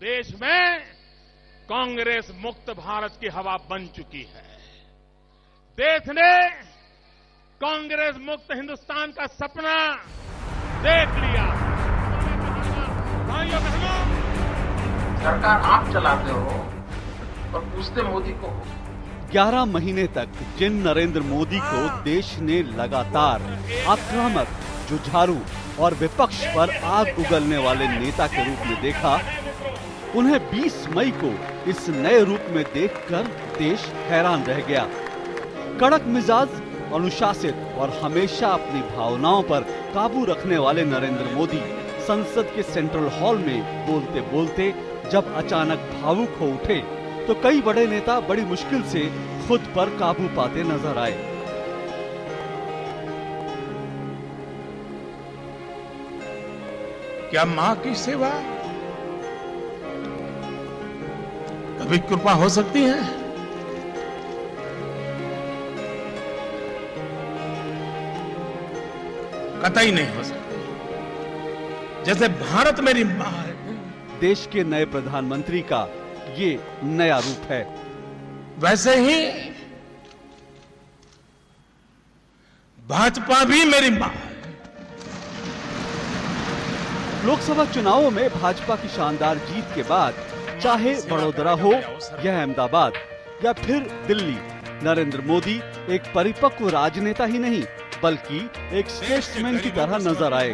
देश में कांग्रेस मुक्त भारत की हवा बन चुकी है। देश ने कांग्रेस मुक्त हिंदुस्तान का सपना देख लिया। भाइयों बहनों, सरकार आप चलाते हो और पूछते मोदी को। 11 महीने तक जिन नरेंद्र मोदी को देश ने लगातार आक्रामक, जुझारू और विपक्ष पर आग उगलने वाले नेता के रूप में देखा, उन्हें 20 मई को इस नए रूप में देखकर देश हैरान रह गया। कड़क मिजाज, अनुशासित और हमेशा अपनी भावनाओं पर काबू रखने वाले नरेंद्र मोदी संसद के सेंट्रल हॉल में बोलते बोलते जब अचानक भावुक हो उठे तो कई बड़े नेता बड़ी मुश्किल से खुद पर काबू पाते नजर आए। क्या मां की सेवा कभी कृपा हो सकती है? कतई नहीं हो सकती। जैसे भारत मेरी मां है। देश के नए प्रधानमंत्री का ये नया रूप है। वैसे ही भाजपा भी मेरी मां है। लोकसभा चुनावों में भाजपा की शानदार जीत के बाद चाहे बड़ोदरा हो या अहमदाबाद या फिर दिल्ली, नरेंद्र मोदी एक परिपक्व राजनेता ही नहीं बल्कि एक स्टेट्समैन की तरह नजर आए।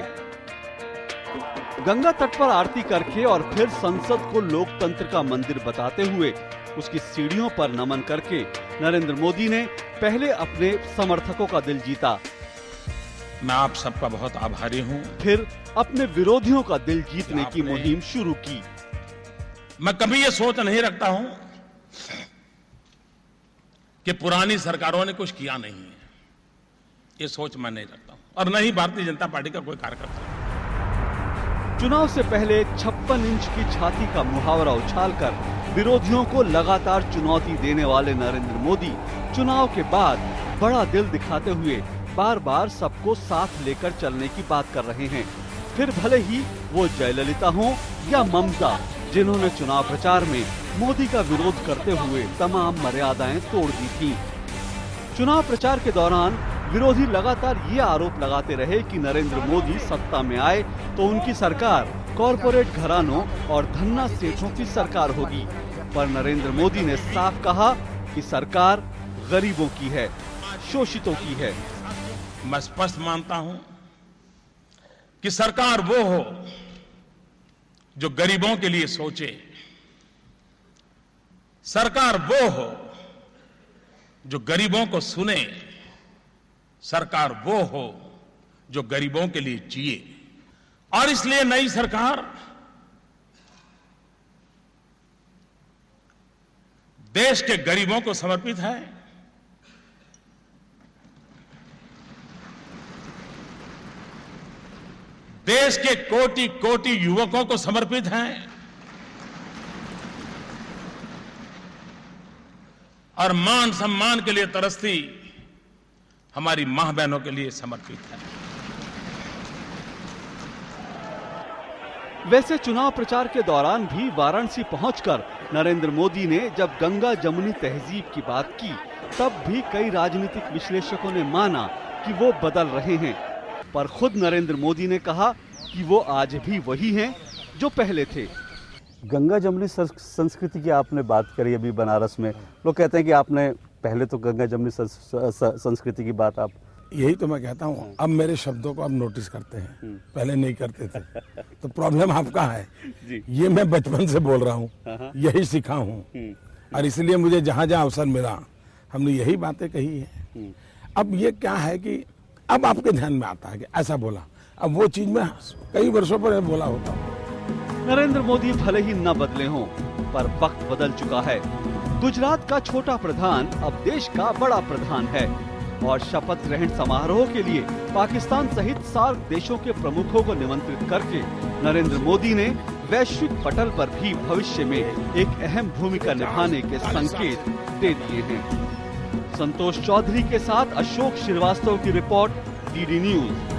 गंगा तट पर आरती करके और फिर संसद को लोकतंत्र का मंदिर बताते हुए उसकी सीढ़ियों पर नमन करके नरेंद्र मोदी ने पहले अपने समर्थकों का दिल जीता। मैं आप सबका बहुत आभारी हूं। फिर अपने विरोधियों का दिल जीतने की मुहिम शुरू की। मैं कभी ये सोच नहीं रखता हूं कि पुरानी सरकारों ने कुछ किया नहीं है। ये सोच मैं नहीं रखता हूं और न ही भारतीय जनता पार्टी का कोई कार्यकर्ता। चुनाव से पहले 56 इंच की छाती का मुहावरा उछालकर विरोधियों को लगातार चुनौती देने वाले नरेंद्र मोदी चुनाव के बाद बड़ा दिल दिखाते हुए बार बार सबको साथ लेकर चलने की बात कर रहे हैं। फिर भले ही वो जयललिता हो या ममता, जिन्होंने चुनाव प्रचार में मोदी का विरोध करते हुए तमाम मर्यादाएं तोड़ दी थी। चुनाव प्रचार के दौरान विरोधी लगातार ये आरोप लगाते रहे कि नरेंद्र मोदी सत्ता में आए तो उनकी सरकार कॉरपोरेट घरानों और धन्ना सेठों की सरकार होगी। पर नरेंद्र मोदी ने साफ कहा कि सरकार गरीबों की है, शोषितों की है। मैं स्पष्ट मानता हूं कि सरकार वो हो जो गरीबों के लिए सोचे, सरकार वो हो जो गरीबों को सुने, सरकार वो हो जो गरीबों के लिए जिए। और इसलिए नई सरकार देश के गरीबों को समर्पित है। देश के कोटि कोटि युवकों को समर्पित है और मान सम्मान के लिए तरसती हमारी मां बहनों के लिए समर्पित है। वैसे चुनाव प्रचार के दौरान भी वाराणसी पहुंचकर नरेंद्र मोदी ने जब गंगा जमुनी तहजीब की बात की, तब भी कई राजनीतिक विश्लेषकों ने माना कि वो बदल रहे हैं। पर खुद नरेंद्र मोदी ने कहा कि वो आज भी वही हैं जो पहले थे। गंगा जमुनी संस्कृति की आपने बात करी अभी बनारस में। लोग कहते हैं कि आपने पहले तो गंगा जमुनी संस्कृति की बात आप। यही तो मैं कहता हूँ, अब मेरे शब्दों को आप नोटिस करते हैं, पहले नहीं करते थे। तो प्रॉब्लम आपका है जी। ये मैं बचपन से बोल रहा हूँ, यही सीखा हूँ और इसलिए मुझे जहाँ जहाँ अवसर मिला हमने यही बातें कही है। अब ये क्या है कि अब आपके ध्यान में आता है कि ऐसा बोला, अब वो चीज मैं कई वर्षों पर बोला होता हूँ। नरेंद्र मोदी भले ही न बदले हों, पर वक्त बदल चुका है। गुजरात का छोटा प्रधान अब देश का बड़ा प्रधान है और शपथ ग्रहण समारोह के लिए पाकिस्तान सहित सार्क देशों के प्रमुखों को निमंत्रित करके नरेंद्र मोदी ने वैश्विक पटल पर भी भविष्य में एक अहम भूमिका निभाने के संकेत दे दिए हैं। संतोष चौधरी के साथ अशोक श्रीवास्तव की रिपोर्ट, डीडी न्यूज।